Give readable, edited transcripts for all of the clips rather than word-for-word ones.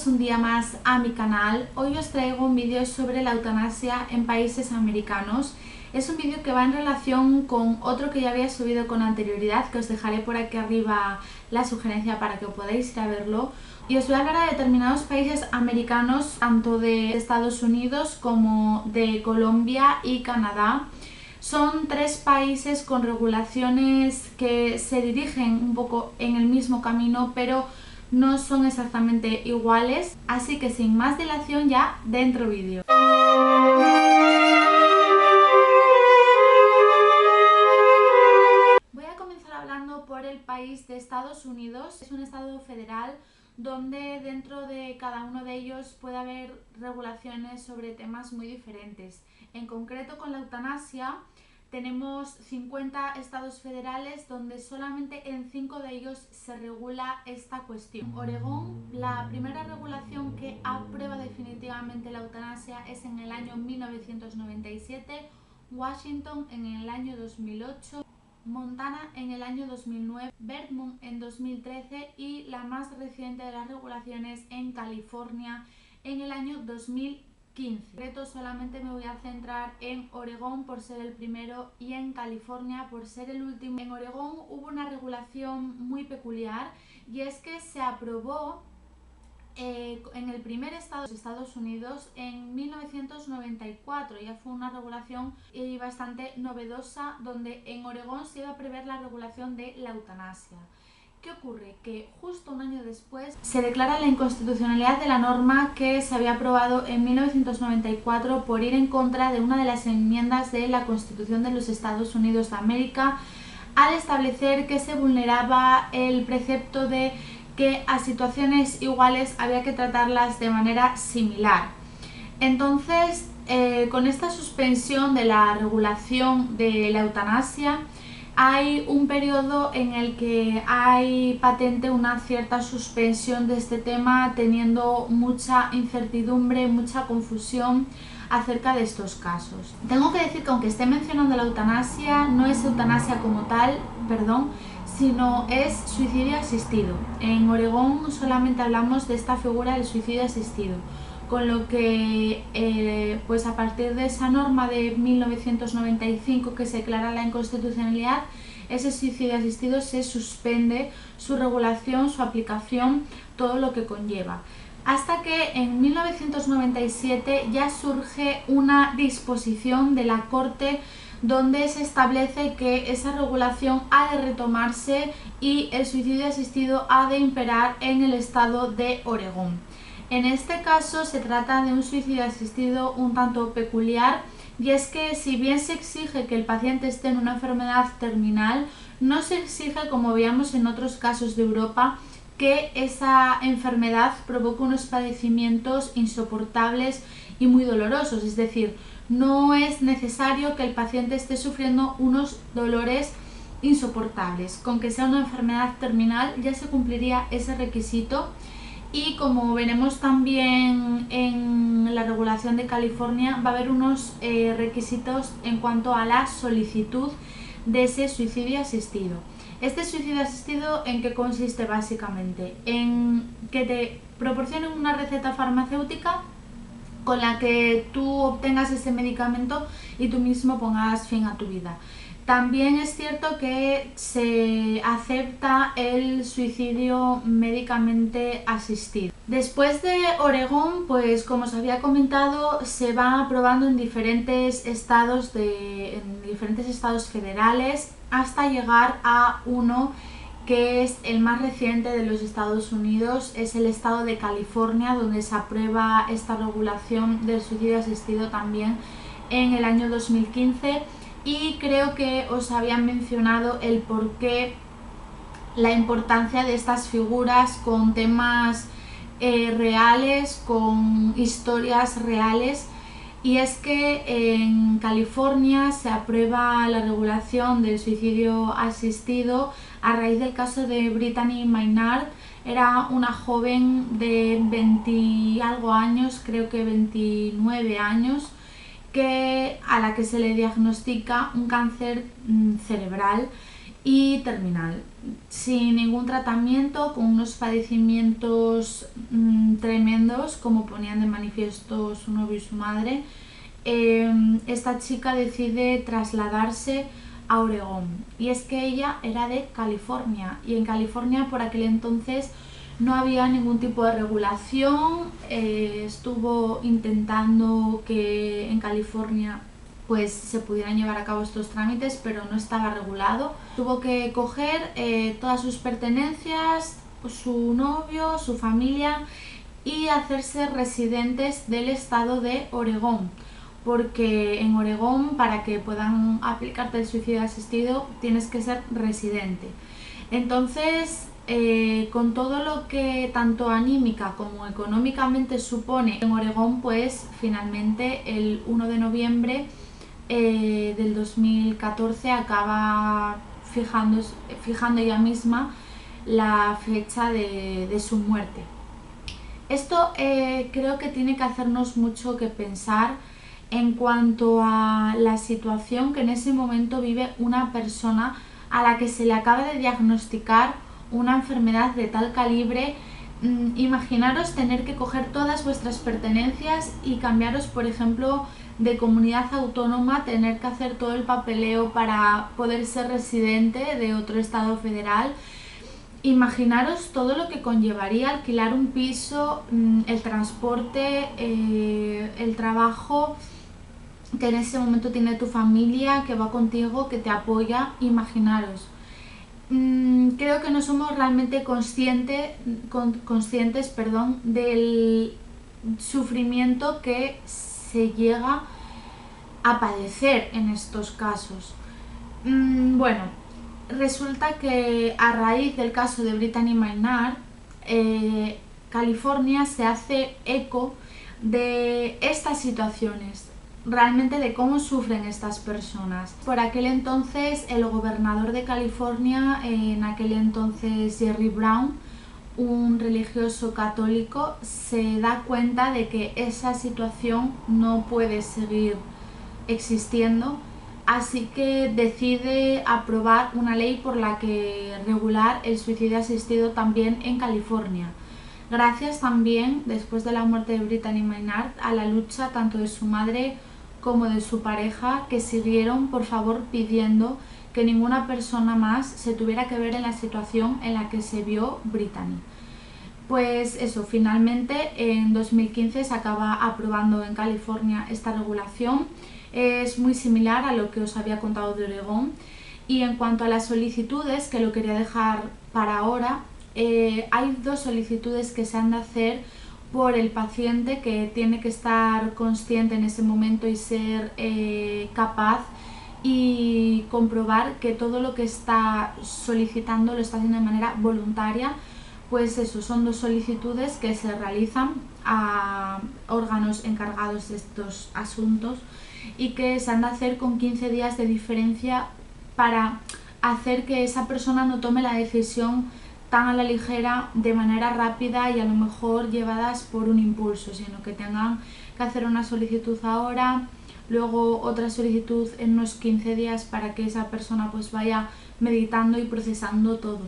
Bienvenidos un día más a mi canal. Hoy os traigo un vídeo sobre la eutanasia en países americanos. Es un vídeo que va en relación con otro que ya había subido con anterioridad, que os dejaré por aquí arriba la sugerencia para que podáis ir a verlo. Y os voy a hablar de determinados países americanos, tanto de Estados Unidos como de Colombia y Canadá. Son tres países con regulaciones que se dirigen un poco en el mismo camino, pero no son exactamente iguales, así que sin más dilación ya dentro vídeo. Voy a comenzar hablando por el país de Estados Unidos. Es un estado federal donde dentro de cada uno de ellos puede haber regulaciones sobre temas muy diferentes. En concreto, con la eutanasia tenemos 50 estados federales donde solamente en 5 de ellos se regula esta cuestión. Oregón, la primera regulación que aprueba definitivamente la eutanasia es en el año 1997, Washington en el año 2008, Montana en el año 2009, Vermont en 2013 y la más reciente de las regulaciones en California en el año 2015. Solamente me voy a centrar en Oregón por ser el primero y en California por ser el último. En Oregón hubo una regulación muy peculiar y es que se aprobó en el primer estado de Estados Unidos en 1994. Ya fue una regulación bastante novedosa donde en Oregón se iba a prever la regulación de la eutanasia. ¿Qué ocurre? Que justo un año después se declara la inconstitucionalidad de la norma que se había aprobado en 1994 por ir en contra de una de las enmiendas de la Constitución de los Estados Unidos de América, al establecer que se vulneraba el precepto de que a situaciones iguales había que tratarlas de manera similar. Entonces, con esta suspensión de la regulación de la eutanasia, hay un periodo en el que hay patente una cierta suspensión de este tema, teniendo mucha incertidumbre, mucha confusión acerca de estos casos. Tengo que decir que aunque esté mencionando la eutanasia, no es eutanasia como tal, sino es suicidio asistido. En Oregón solamente hablamos de esta figura del suicidio asistido, con lo que pues a partir de esa norma de 1995 que se declara la inconstitucionalidad, ese suicidio asistido se suspende su regulación, su aplicación, todo lo que conlleva. Hasta que en 1997 ya surge una disposición de la Corte donde se establece que esa regulación ha de retomarse y el suicidio asistido ha de imperar en el estado de Oregón. En este caso se trata de un suicidio asistido un tanto peculiar, y es que si bien se exige que el paciente esté en una enfermedad terminal, no se exige, como veíamos en otros casos de Europa, que esa enfermedad provoque unos padecimientos insoportables y muy dolorosos. Es decir, no es necesario que el paciente esté sufriendo unos dolores insoportables. Con que sea una enfermedad terminal ya se cumpliría ese requisito. Y como veremos también en la regulación de California, va a haber unos requisitos en cuanto a la solicitud de ese suicidio asistido. Este suicidio asistido, ¿en qué consiste básicamente? En que te proporcionen una receta farmacéutica con la que tú obtengas ese medicamento y tú mismo pongas fin a tu vida. También es cierto que se acepta el suicidio médicamente asistido. Después de Oregón, pues como os había comentado, se va aprobando en diferentes estados federales hasta llegar a uno que es el más reciente de los Estados Unidos. Es el estado de California, donde se aprueba esta regulación del suicidio asistido también en el año 2015. Y creo que os había mencionado el porqué, la importancia de estas figuras con temas reales, con historias reales. Y es que en California se aprueba la regulación del suicidio asistido a raíz del caso de Brittany Maynard. Era una joven de 20 y algo años, creo que 29 años, a la que se le diagnostica un cáncer cerebral y terminal, sin ningún tratamiento, con unos padecimientos tremendos, como ponían de manifiesto su novio y su madre. Esta chica decide trasladarse a Oregón, y es que ella era de California, y en California por aquel entonces no había ningún tipo de regulación. Estuvo intentando que en California pues se pudieran llevar a cabo estos trámites, pero no estaba regulado. Tuvo que coger todas sus pertenencias, su novio, su familia, y hacerse residentes del estado de Oregón, porque en Oregón, para que puedan aplicarte el suicidio asistido, tienes que ser residente. Entonces, con todo lo que tanto anímica como económicamente supone en Oregón, pues finalmente el 1 de noviembre del 2014 acaba fijando ella misma la fecha de su muerte. Esto creo que tiene que hacernos mucho que pensar en cuanto a la situación que en ese momento vive una persona a la que se le acaba de diagnosticar una enfermedad de tal calibre. Imaginaros tener que coger todas vuestras pertenencias y cambiaros, por ejemplo, de comunidad autónoma, tener que hacer todo el papeleo para poder ser residente de otro estado federal. Imaginaros todo lo que conllevaría alquilar un piso, el transporte, el trabajo que en ese momento tiene tu familia, que va contigo, que te apoya. Imaginaros. Creo que no somos realmente conscientes del sufrimiento que se llega a padecer en estos casos. Bueno, resulta que a raíz del caso de Brittany Maynard, California se hace eco de estas situaciones, realmente de cómo sufren estas personas. Por aquel entonces el gobernador de California, en aquel entonces Jerry Brown, un religioso católico, se da cuenta de que esa situación no puede seguir existiendo, así que decide aprobar una ley por la que regular el suicidio asistido también en California. Gracias también, después de la muerte de Brittany Maynard, a la lucha tanto de su madre como de su pareja, que siguieron por favor pidiendo que ninguna persona más se tuviera que ver en la situación en la que se vio Brittany. Pues eso, finalmente en 2015 se acaba aprobando en California esta regulación. Es muy similar a lo que os había contado de Oregón. Y en cuanto a las solicitudes, que lo quería dejar para ahora, hay dos solicitudes que se han de hacer por el paciente, que tiene que estar consciente en ese momento y ser capaz y comprobar que todo lo que está solicitando lo está haciendo de manera voluntaria. Pues eso, son dos solicitudes que se realizan a órganos encargados de estos asuntos y que se han de hacer con 15 días de diferencia, para hacer que esa persona no tome la decisión tan a la ligera, de manera rápida y a lo mejor llevadas por un impulso, sino que tengan que hacer una solicitud ahora, luego otra solicitud en unos 15 días, para que esa persona pues vaya meditando y procesando todo.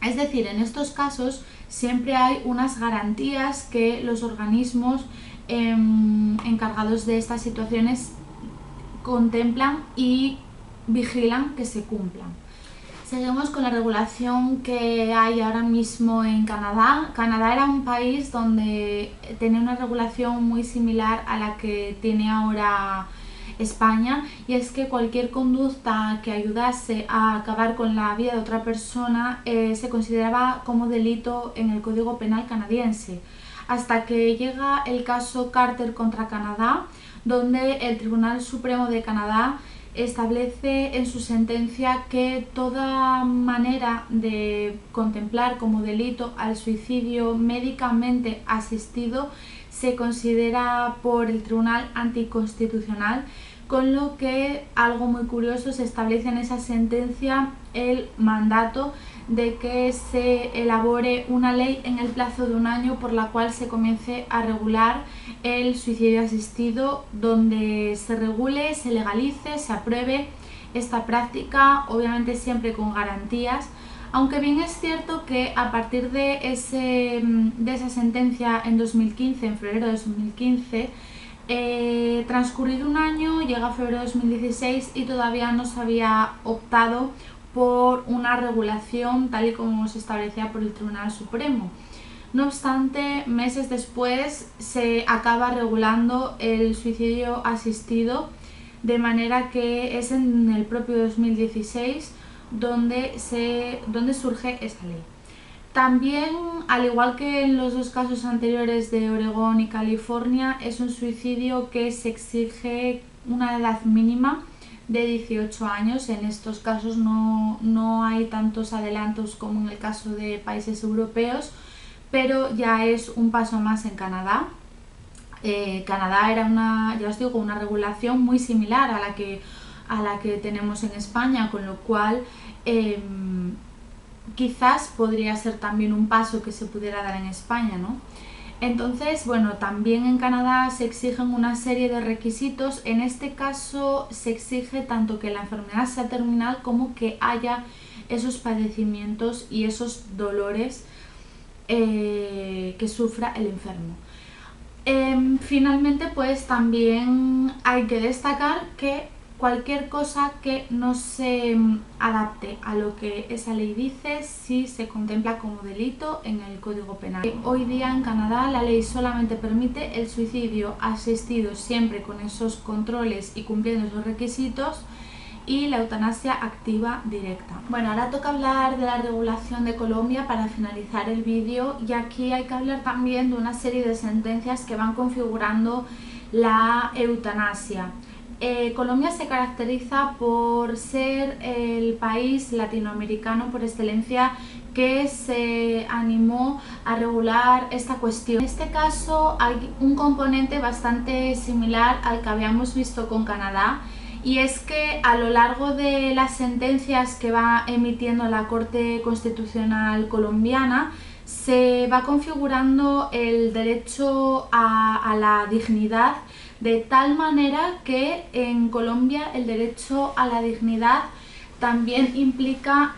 Es decir, en estos casos siempre hay unas garantías que los organismos encargados de estas situaciones contemplan y vigilan que se cumplan. Seguimos con la regulación que hay ahora mismo en Canadá. Canadá era un país donde tenía una regulación muy similar a la que tiene ahora España, y es que cualquier conducta que ayudase a acabar con la vida de otra persona se consideraba como delito en el Código Penal canadiense, hasta que llega el caso Carter contra Canadá, donde el Tribunal Supremo de Canadá establece en su sentencia que toda manera de contemplar como delito al suicidio médicamente asistido se considera por el Tribunal anticonstitucional, con lo que, algo muy curioso, se establece en esa sentencia el mandato de que se elabore una ley en el plazo de un año por la cual se comience a regular el suicidio asistido, donde se regule, se legalice, se apruebe esta práctica, obviamente siempre con garantías, aunque bien es cierto que a partir de esa sentencia en 2015, en febrero de 2015, transcurrido un año, llega febrero de 2016 y todavía no se había optado por una regulación tal y como se establecía por el Tribunal Supremo. No obstante, meses después se acaba regulando el suicidio asistido, de manera que es en el propio 2016 donde surge esa ley. También, al igual que en los dos casos anteriores de Oregón y California, es un suicidio que se exige una edad mínima de 18 años. En estos casos no hay tantos adelantos como en el caso de países europeos, pero ya es un paso más en Canadá. Canadá era ya os digo, una regulación muy similar a la que tenemos en España, con lo cual quizás podría ser también un paso que se pudiera dar en España, ¿no? Entonces, bueno, también en Canadá se exigen una serie de requisitos. En este caso se exige tanto que la enfermedad sea terminal como que haya esos padecimientos y esos dolores que sufra el enfermo. Finalmente, pues también hay que destacar que cualquier cosa que no se adapte a lo que esa ley dice sí se contempla como delito en el Código Penal. Hoy día en Canadá la ley solamente permite el suicidio asistido siempre con esos controles y cumpliendo esos requisitos, y la eutanasia activa directa. Bueno, ahora toca hablar de la regulación de Colombia para finalizar el vídeo, y aquí hay que hablar también de una serie de sentencias que van configurando la eutanasia. Colombia se caracteriza por ser el país latinoamericano por excelencia que se animó a regular esta cuestión. En este caso hay un componente bastante similar al que habíamos visto con Canadá, y es que a lo largo de las sentencias que va emitiendo la Corte Constitucional colombiana se va configurando el derecho a la dignidad, de tal manera que en Colombia el derecho a la dignidad también implica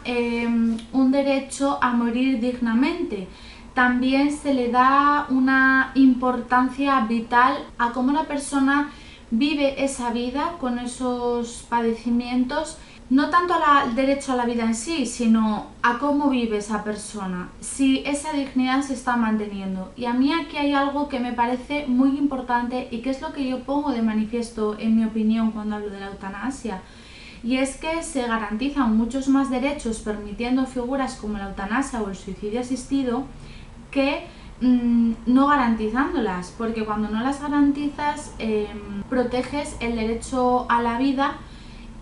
un derecho a morir dignamente. También se le da una importancia vital a cómo la persona vive esa vida con esos padecimientos, no tanto al derecho a la vida en sí, sino a cómo vive esa persona, si esa dignidad se está manteniendo. Y a mí aquí hay algo que me parece muy importante y que es lo que yo pongo de manifiesto en mi opinión cuando hablo de la eutanasia, y es que se garantizan muchos más derechos permitiendo figuras como la eutanasia o el suicidio asistido que no garantizándolas, porque cuando no las garantizas proteges el derecho a la vida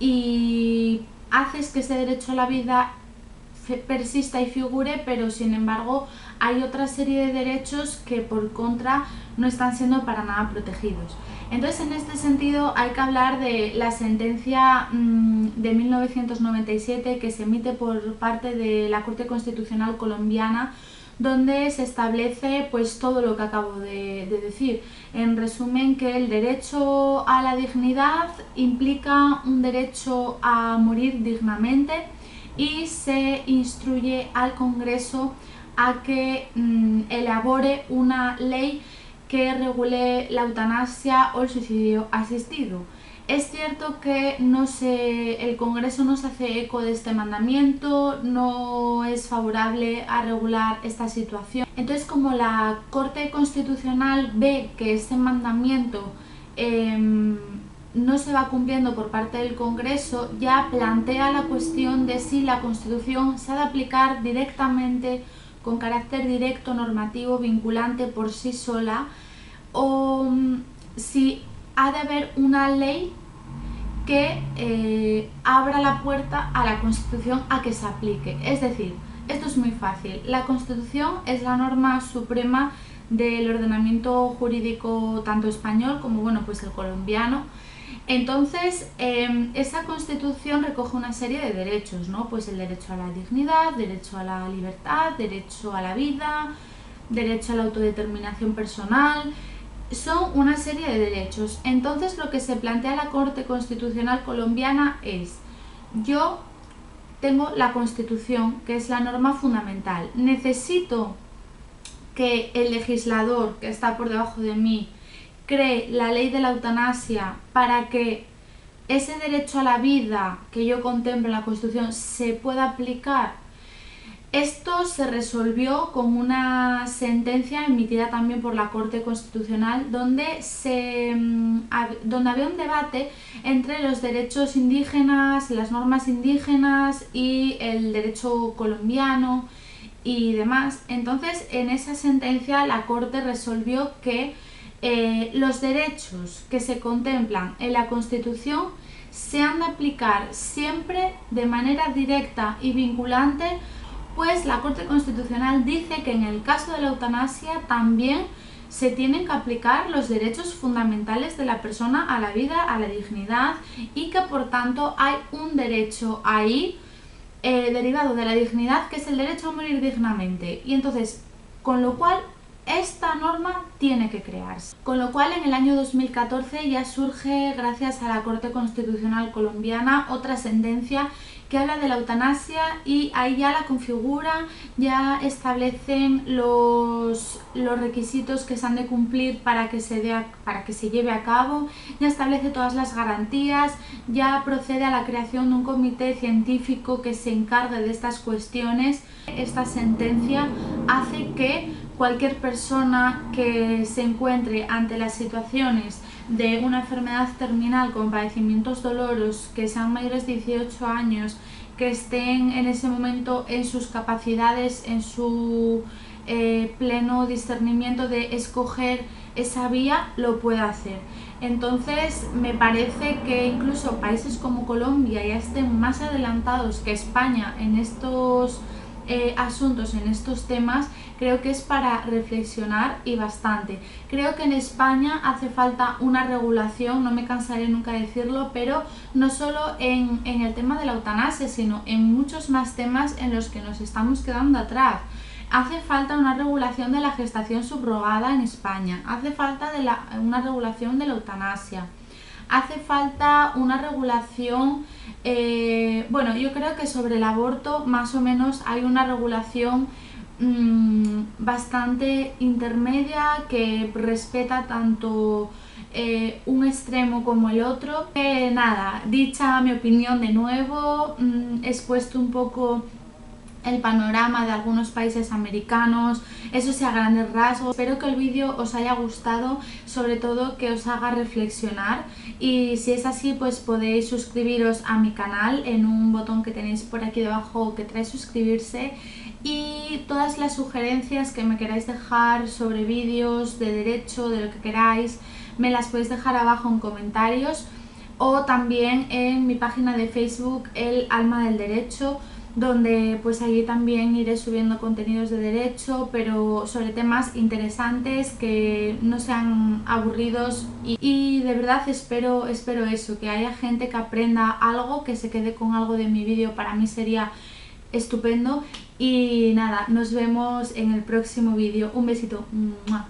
y haces que ese derecho a la vida persista y figure, pero sin embargo hay otra serie de derechos que por contra no están siendo para nada protegidos. Entonces, en este sentido hay que hablar de la sentencia de 1997 que se emite por parte de la Corte Constitucional colombiana, donde se establece pues todo lo que acabo de decir. En resumen, que el derecho a la dignidad implica un derecho a morir dignamente, y se instruye al Congreso a que elabore una ley que regule la eutanasia o el suicidio asistido. Es cierto que el Congreso no se hace eco de este mandamiento, no es favorable a regular esta situación. Entonces, como la Corte Constitucional ve que este mandamiento no se va cumpliendo por parte del Congreso, ya plantea la cuestión de si la Constitución se ha de aplicar directamente, con carácter directo, normativo, vinculante por sí sola, o si ha de haber una ley que abra la puerta a la Constitución a que se aplique. Es decir, esto es muy fácil. La Constitución es la norma suprema del ordenamiento jurídico tanto español como pues el colombiano. Entonces, esa Constitución recoge una serie de derechos, ¿no? Pues el derecho a la dignidad, derecho a la libertad, derecho a la vida, derecho a la autodeterminación personal, son una serie de derechos. Entonces, lo que se plantea la Corte Constitucional colombiana es: yo tengo la Constitución, que es la norma fundamental, necesito que el legislador que está por debajo de mí cree la ley de la eutanasia para que ese derecho a la vida que yo contemplo en la Constitución se pueda aplicar. Esto se resolvió con una sentencia emitida también por la Corte Constitucional donde había un debate entre los derechos indígenas, las normas indígenas y el derecho colombiano y demás. Entonces, en esa sentencia la Corte resolvió que los derechos que se contemplan en la Constitución se han de aplicar siempre de manera directa y vinculante, pues la Corte Constitucional dice que en el caso de la eutanasia también se tienen que aplicar los derechos fundamentales de la persona a la vida, a la dignidad, y que por tanto hay un derecho ahí derivado de la dignidad, que es el derecho a morir dignamente. Y entonces, con lo cual, esta norma tiene que crearse. Con lo cual, en el año 2014 ya surge, gracias a la Corte Constitucional colombiana, otra sentencia que habla de la eutanasia, y ahí ya la configura, ya establecen los requisitos que se han de cumplir para que se lleve a cabo, ya establece todas las garantías, ya procede a la creación de un comité científico que se encargue de estas cuestiones. Esta sentencia hace que cualquier persona que se encuentre ante las situaciones de una enfermedad terminal con padecimientos dolorosos, que sean mayores de 18 años, que estén en ese momento en sus capacidades, en su pleno discernimiento de escoger esa vía, lo pueda hacer. Entonces, me parece que incluso países como Colombia ya estén más adelantados que España en estos asuntos, en estos temas. Creo que es para reflexionar, y bastante. Creo que en España hace falta una regulación, no me cansaré nunca de decirlo, pero no solo en el tema de la eutanasia, sino en muchos más temas en los que nos estamos quedando atrás. Hace falta una regulación de la gestación subrogada en España, hace falta una regulación de la eutanasia, hace falta una regulación, bueno, yo creo que sobre el aborto más o menos hay una regulación bastante intermedia, que respeta tanto un extremo como el otro. Nada, dicha mi opinión de nuevo, he expuesto un poco el panorama de algunos países americanos, eso sí, a grandes rasgos. Espero que el vídeo os haya gustado, sobre todo que os haga reflexionar, y si es así, pues podéis suscribiros a mi canal en un botón que tenéis por aquí debajo que trae suscribirse, y todas las sugerencias que me queráis dejar sobre vídeos de derecho, de lo que queráis, me las podéis dejar abajo en comentarios, o también en mi página de Facebook, El Alma del Derecho, donde pues allí también iré subiendo contenidos de derecho, pero sobre temas interesantes, que no sean aburridos, y de verdad espero eso, que haya gente que aprenda algo, que se quede con algo de mi vídeo. Para mí sería estupendo. Y nada, nos vemos en el próximo vídeo. Un besito. ¡Mua!